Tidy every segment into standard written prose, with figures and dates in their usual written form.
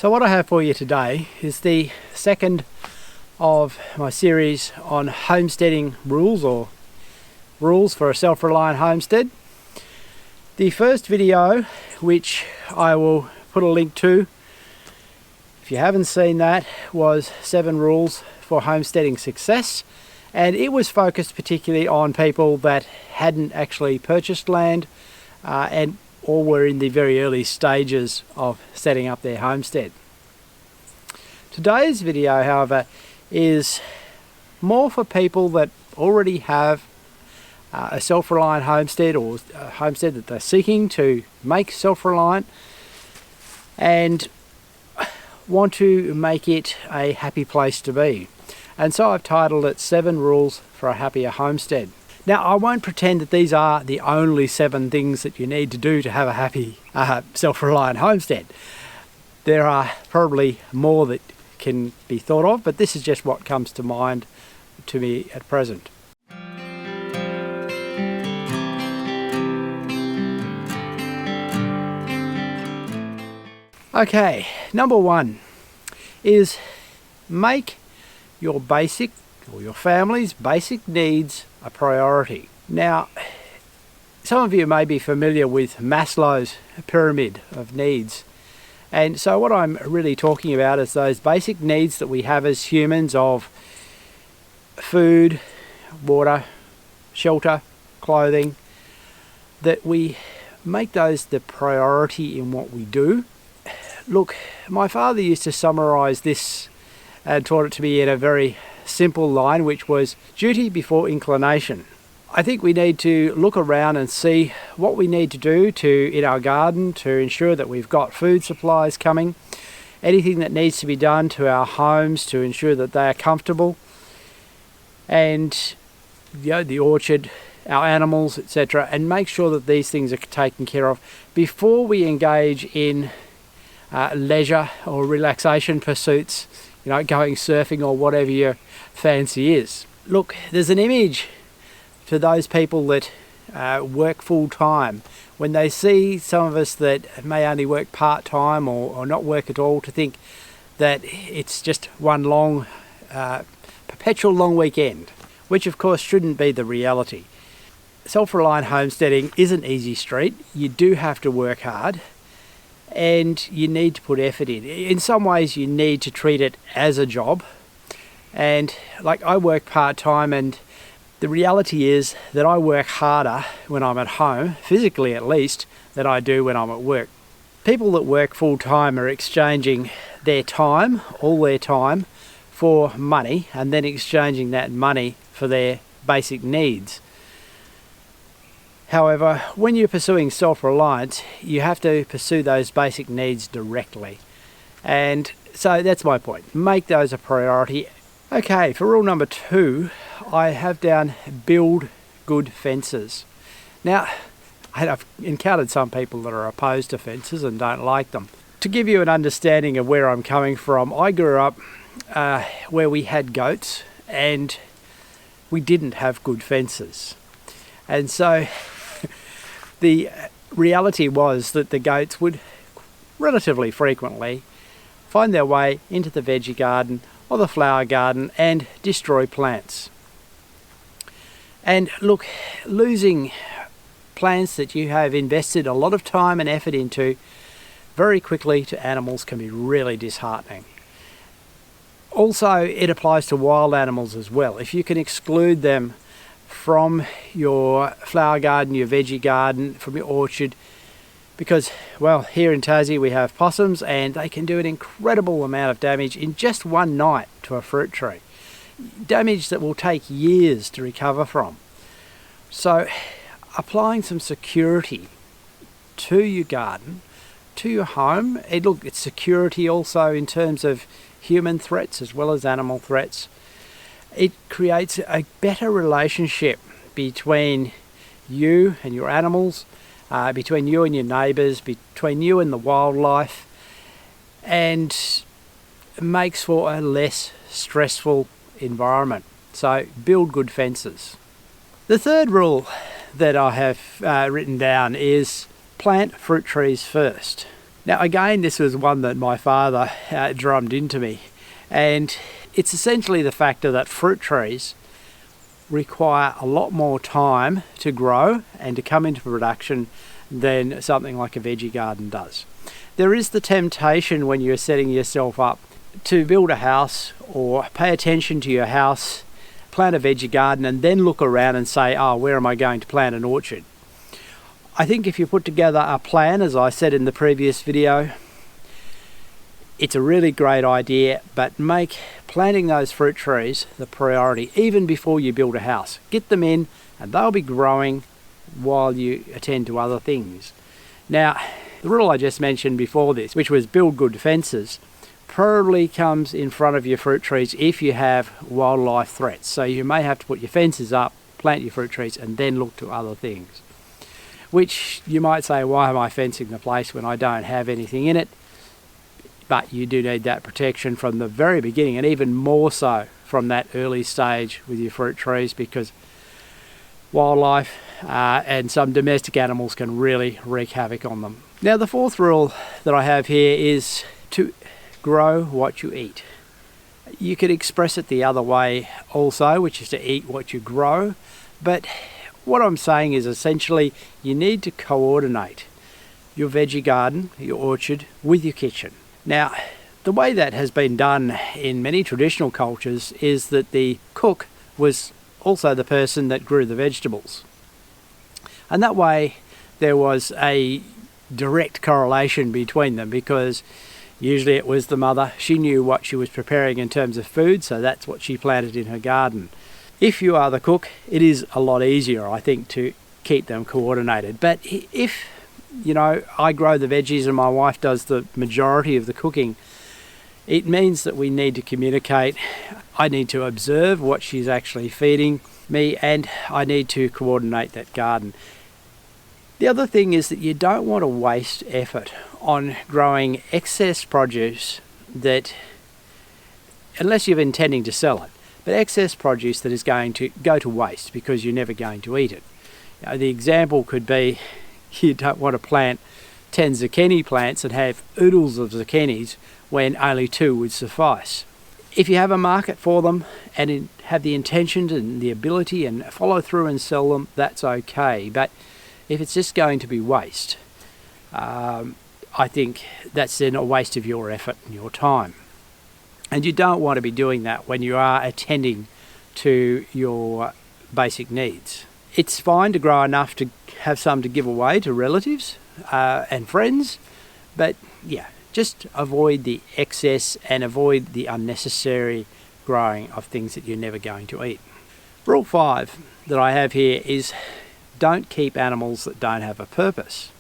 So what I have for you today is the second of my series on homesteading rules, or rules for a self-reliant homestead. The first video, which I will put a link to if you haven't seen that, was 7 rules for homesteading success, and it was focused particularly on people that hadn't actually purchased land and or were in the very early stages of setting up their homestead. Today's video, however, is more for people that already have a self-reliant homestead, or a homestead that they're seeking to make self-reliant and want to make it a happy place to be. And so I've titled it 7 Rules for a Happier Homestead. Now, I won't pretend that these are the only 7 things that you need to do to have a happy self-reliant homestead. There are probably more that can be thought of, but this is just what comes to mind to me at present. Okay, number 1 is make your basic, or your family's basic needs, a priority. Now, some of you may be familiar with Maslow's pyramid of needs. And so what I'm really talking about is those basic needs that we have as humans of food, water, shelter, clothing, that we make those the priority in what we do. Look, my father used to summarize this and taught it to me in a very simple line, which was duty before inclination. I think we need to look around and see what we need to do in our garden to ensure that we've got food supplies coming, anything that needs to be done to our homes to ensure that they are comfortable, and the orchard, our animals, etc., and make sure that these things are taken care of before we engage in leisure or relaxation pursuits, going surfing or whatever your fancy is. Look, there's an image to those people that work full-time, when they see some of us that may only work part-time or not work at all, to think that it's just one long, perpetual long weekend, which of course shouldn't be the reality. Self-reliant homesteading is an easy street. You do have to work hard, and you need to put effort in. In some ways you need to treat it as a job, and like I work part-time, and the reality is that I work harder when I'm at home, physically at least, than I do when I'm at work. People that work full-time are exchanging their time, all their time, for money, and then exchanging that money for their basic needs. However, when you're pursuing self-reliance, you have to pursue those basic needs directly. And so that's my point. Make those a priority. Okay, for rule number 2, I have down build good fences. Now, I've encountered some people that are opposed to fences and don't like them. To give you an understanding of where I'm coming from, I grew up where we had goats and we didn't have good fences. And so the reality was that the goats would relatively frequently find their way into the veggie garden or the flower garden and destroy plants. And look, losing plants that you have invested a lot of time and effort into very quickly to animals can be really disheartening. Also, it applies to wild animals as well. If you can exclude them from your flower garden, your veggie garden, from your orchard, because, well, here in Tassie we have possums and they can do an incredible amount of damage in just one night to a fruit tree. Damage that will take years to recover from. So applying some security to your garden, to your home, it's security also in terms of human threats as well as animal threats. It creates a better relationship between you and your animals, between you and your neighbours, between you and the wildlife, and makes for a less stressful environment. So build good fences. The third rule that I have written down is plant fruit trees first. Now again, this was one that my father drummed into me, and it's essentially the factor that fruit trees require a lot more time to grow and to come into production than something like a veggie garden does. There is the temptation when you're setting yourself up to build a house or pay attention to your house, plant a veggie garden, and then look around and say, oh, where am I going to plant an orchard? I think if you put together a plan, as I said in the previous video, it's a really great idea, but make planting those fruit trees the priority even before you build a house. Get them in and they'll be growing while you attend to other things. Now, the rule I just mentioned before this, which was build good fences, probably comes in front of your fruit trees if you have wildlife threats. So you may have to put your fences up, plant your fruit trees, and then look to other things. Which you might say, why am I fencing the place when I don't have anything in it? But you do need that protection from the very beginning, and even more so from that early stage with your fruit trees, because wildlife and some domestic animals can really wreak havoc on them. Now, the fourth rule that I have here is to grow what you eat. You could express it the other way also, which is to eat what you grow, but what I'm saying is essentially you need to coordinate your veggie garden, your orchard, with your kitchen. Now, the way that has been done in many traditional cultures is that the cook was also the person that grew the vegetables. And that way there was a direct correlation between them, because usually it was the mother. She knew what she was preparing in terms of food, so that's what she planted in her garden. If you are the cook, it is a lot easier, I think, to keep them coordinated. But if, you know, I grow the veggies and my wife does the majority of the cooking, it means that we need to communicate. I need to observe what she's actually feeding me, and I need to coordinate that garden. The other thing is that you don't want to waste effort on growing excess produce that, unless you're intending to sell it, but excess produce that is going to go to waste because you're never going to eat it. You know, the example could be you don't want to plant 10 zucchini plants and have oodles of zucchinis when only 2 would suffice. If you have a market for them and have the intention and the ability and follow through and sell them, that's okay. But if it's just going to be waste, I think that's then a waste of your effort and your time. And you don't want to be doing that when you are attending to your basic needs. It's fine to grow enough to have some to give away to relatives and friends, but yeah, just avoid the excess and avoid the unnecessary growing of things that you're never going to eat. Rule 5 that I have here is don't keep animals that don't have a purpose.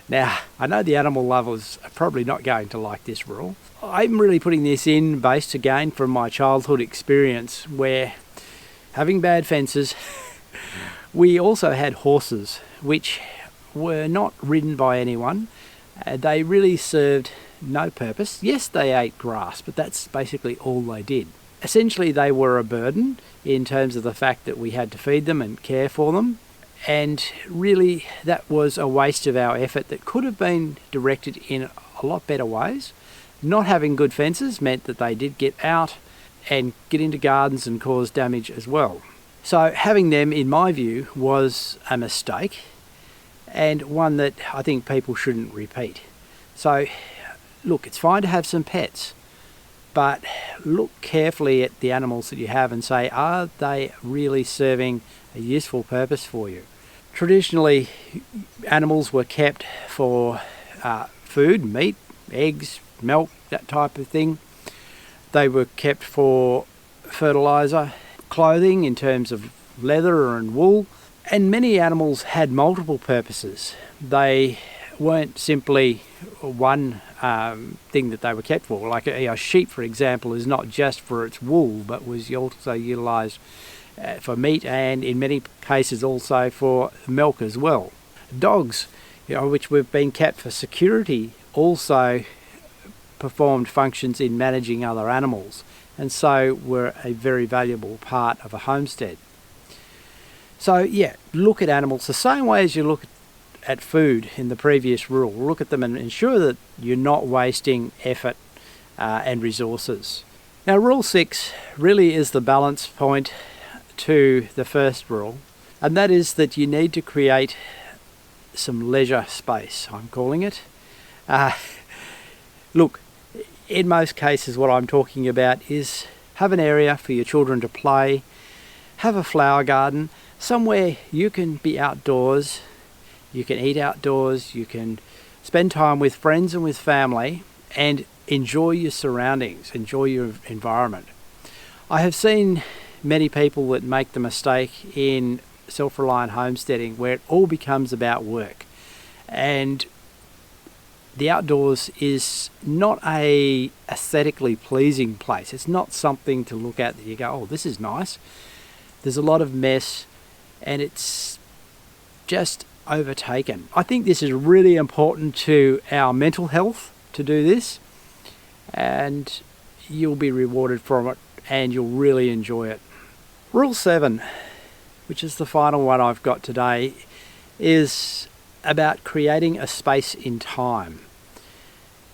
Now, I know the animal lovers are probably not going to like this rule. I'm really putting this in based again from my childhood experience, where having bad fences, we also had horses which were not ridden by anyone. They really served no purpose. Yes, they ate grass, but that's basically all they did. Essentially, they were a burden in terms of the fact that we had to feed them and care for them. And really, that was a waste of our effort that could have been directed in a lot better ways. Not having good fences meant that they did get out and get into gardens and cause damage as well. So having them, in my view, was a mistake, and one that I think people shouldn't repeat. So look, it's fine to have some pets, but look carefully at the animals that you have and say, are they really serving a useful purpose for you? Traditionally, animals were kept for food, meat, eggs, milk, that type of thing. They were kept for fertilizer, clothing in terms of leather and wool, and many animals had multiple purposes. They weren't simply one thing that they were kept for. Like a sheep, for example, is not just for its wool, but was also utilised for meat, and in many cases also for milk as well. Dogs, which we've been kept for security, also performed functions in managing other animals, and so were a very valuable part of a homestead. So yeah, look at animals the same way as you look at food in the previous rule. Look at them and ensure that you're not wasting effort and resources. Now, rule 6 really is the balance point to the first rule, and that is that you need to create some leisure space, I'm calling it. Look, in most cases what I'm talking about is have an area for your children to play, have a flower garden, somewhere you can be outdoors, you can eat outdoors, you can spend time with friends and with family and enjoy your surroundings, enjoy your environment. I have seen many people that make the mistake in self-reliant homesteading where it all becomes about work, and the outdoors is not a aesthetically pleasing place. It's not something to look at that you go, oh, this is nice. There's a lot of mess and it's just overtaken. I think this is really important to our mental health to do this, and you'll be rewarded for it and you'll really enjoy it. Rule 7, which is the final one I've got today, is about creating a space in time.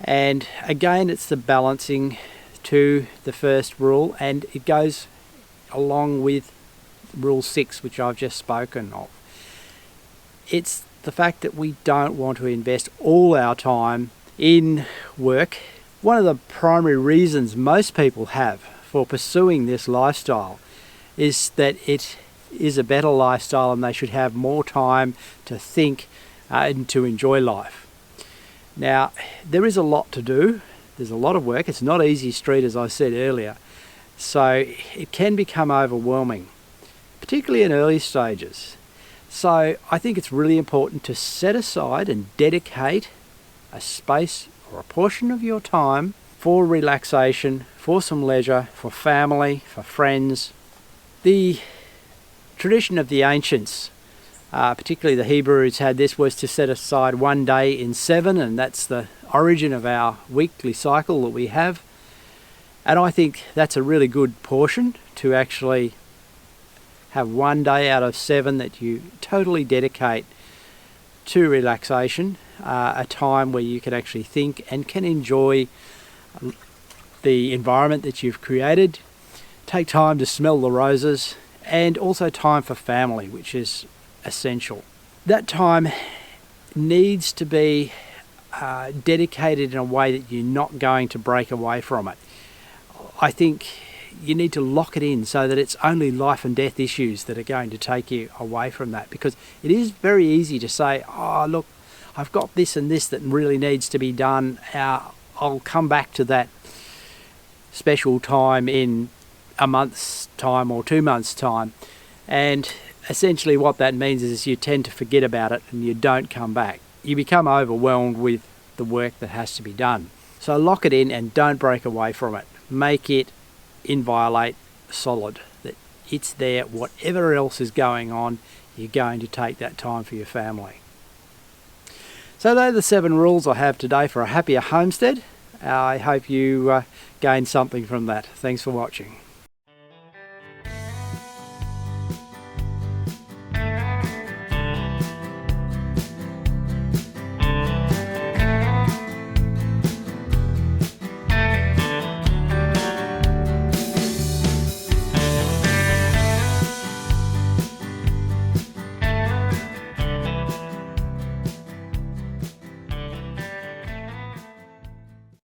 And again, it's the balancing to the first rule, and it goes along with rule 6, which I've just spoken of. It's the fact that we don't want to invest all our time in work. One of the primary reasons most people have for pursuing this lifestyle is that it is a better lifestyle and they should have more time to think and to enjoy life. Now, there is a lot to do. There's a lot of work. It's not easy street, as I said earlier. So it can become overwhelming, particularly in early stages. So I think it's really important to set aside and dedicate a space or a portion of your time for relaxation, for some leisure, for family, for friends. The tradition of the ancients, particularly the Hebrews, had this, was to set aside one day in 7, and that's the origin of our weekly cycle that we have. And I think that's a really good portion to actually have one day out of 7 that you totally dedicate to relaxation, a time where you can actually think and can enjoy the environment that you've created, take time to smell the roses, and also time for family, which is essential. That time needs to be dedicated in a way that you're not going to break away from it. I think you need to lock it in so that it's only life and death issues that are going to take you away from that, because it is very easy to say, oh look, I've got this and this that really needs to be done, I'll come back to that special time in a month's time or 2 months' time, and essentially what that means is you tend to forget about it and you don't come back. You become overwhelmed with the work that has to be done. So lock it in and don't break away from it. Make it inviolate, solid, that it's there. Whatever else is going on, you're going to take that time for your family. So those are the 7 rules I have today for a happier homestead. I hope you gained something from that. Thanks for watching.